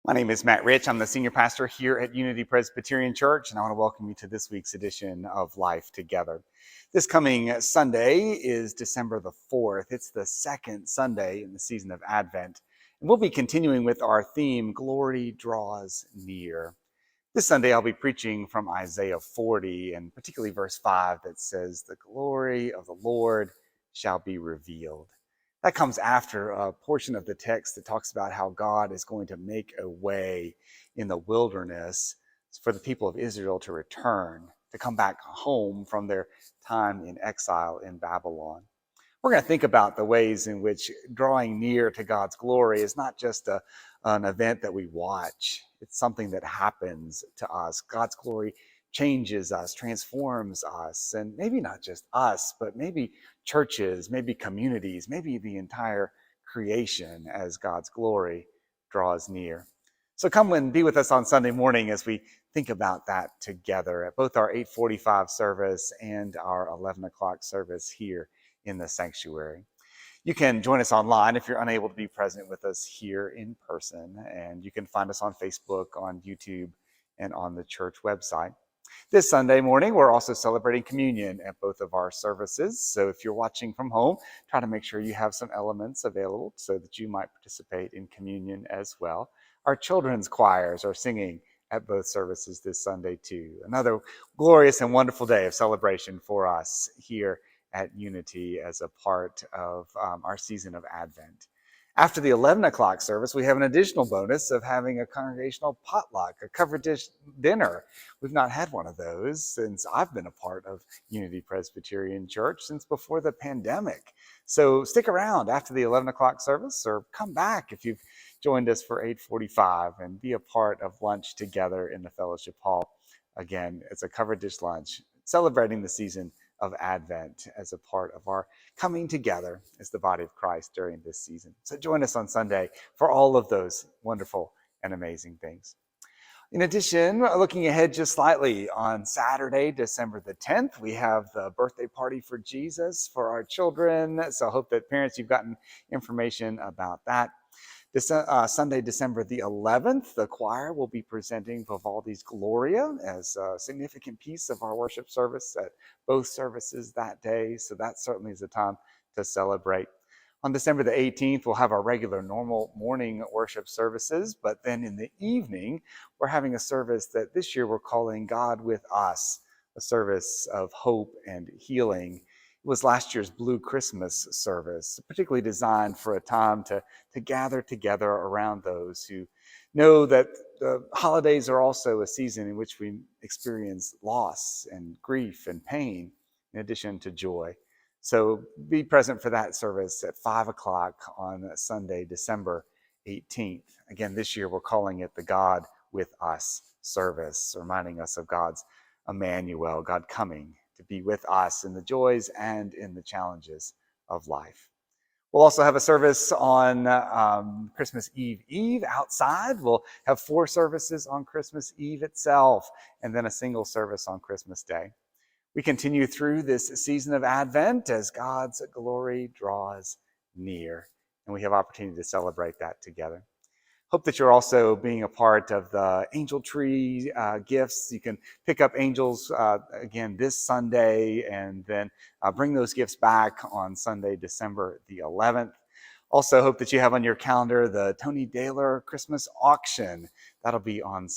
My name is Matt Rich. I'm the senior pastor here at Unity Presbyterian Church, and I want to welcome you to this week's edition of Life Together. This coming Sunday is December the 4th. It's the second Sunday in the season of Advent, and we'll be continuing with our theme, Glory Draws Near. This Sunday, I'll be preaching from Isaiah 40, and particularly verse 5 that says, "The glory of the Lord shall be revealed." That comes after a portion of the text that talks about how God is going to make a way in the wilderness for the people of Israel to return, to come back home from their time in exile in Babylon. We're going to think about the ways in which drawing near to God's glory is not just an event that we watch. It's something that happens to us. God's glory changes us, transforms us, and maybe not just us, but maybe churches, maybe communities, maybe the entire creation as God's glory draws near. So come and be with us on Sunday morning as we think about that together at both our 8:45 service and our 11 o'clock service here in the sanctuary. You can join us online if you're unable to be present with us here in person, and you can find us on Facebook, on YouTube, and on the church website. This Sunday morning, we're also celebrating communion at both of our services. So if you're watching from home, try to make sure you have some elements available so that you might participate in communion as well. Our children's choirs are singing at both services this Sunday too. Another glorious and wonderful day of celebration for us here at Unity as a part of our season of Advent. After the 11 o'clock service, we have an additional bonus of having a congregational potluck, a covered dish dinner. We've not had one of those since I've been a part of Unity Presbyterian Church since before the pandemic. So stick around after the 11 o'clock service, or come back if you've joined us for 8:45 and be a part of lunch together in the fellowship hall. Again, it's a covered dish lunch celebrating the season of Advent as a part of our coming together as the body of Christ during this season. So join us on Sunday for all of those wonderful and amazing things. In addition, looking ahead just slightly, on Saturday, December the 10th, we have the birthday party for Jesus for our children. So I hope that parents, you've gotten information about that. Sunday, December the 11th, the choir will be presenting Vivaldi's Gloria as a significant piece of our worship service at both services that day. So that certainly is a time to celebrate. On December the 18th, we'll have our regular normal morning worship services, but then in the evening, we're having a service that this year we're calling God with Us, a service of hope and healing. It was last year's Blue Christmas service, particularly designed for a time to gather together around those who know that the holidays are also a season in which we experience loss and grief and pain, in addition to joy. So be present for that service at 5 o'clock on Sunday, December 18th. Again, this year we're calling it the God with Us service, reminding us of God's Emmanuel, God coming to be with us in the joys and in the challenges of life. We'll also have a service on Christmas Eve outside. We'll have 4 services on Christmas Eve itself, and then a single service on Christmas Day. We continue through this season of Advent as God's glory draws near, and we have opportunity to celebrate that together. Hope that you're also being a part of the angel tree gifts. You can pick up angels again this Sunday, and then bring those gifts back on Sunday, December the 11th. Also hope that you have on your calendar the Tony Dehler Christmas auction. That'll be on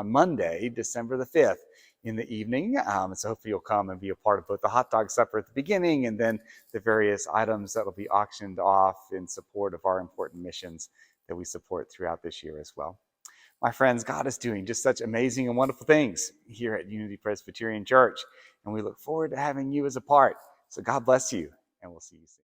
Monday, December the 5th in the evening. So hopefully you'll come and be a part of both the hot dog supper at the beginning and then the various items that will be auctioned off in support of our important missions that we support throughout this year as well. My friends, God is doing just such amazing and wonderful things here at Unity Presbyterian Church, and we look forward to having you as a part. So God bless you, and we'll see you soon.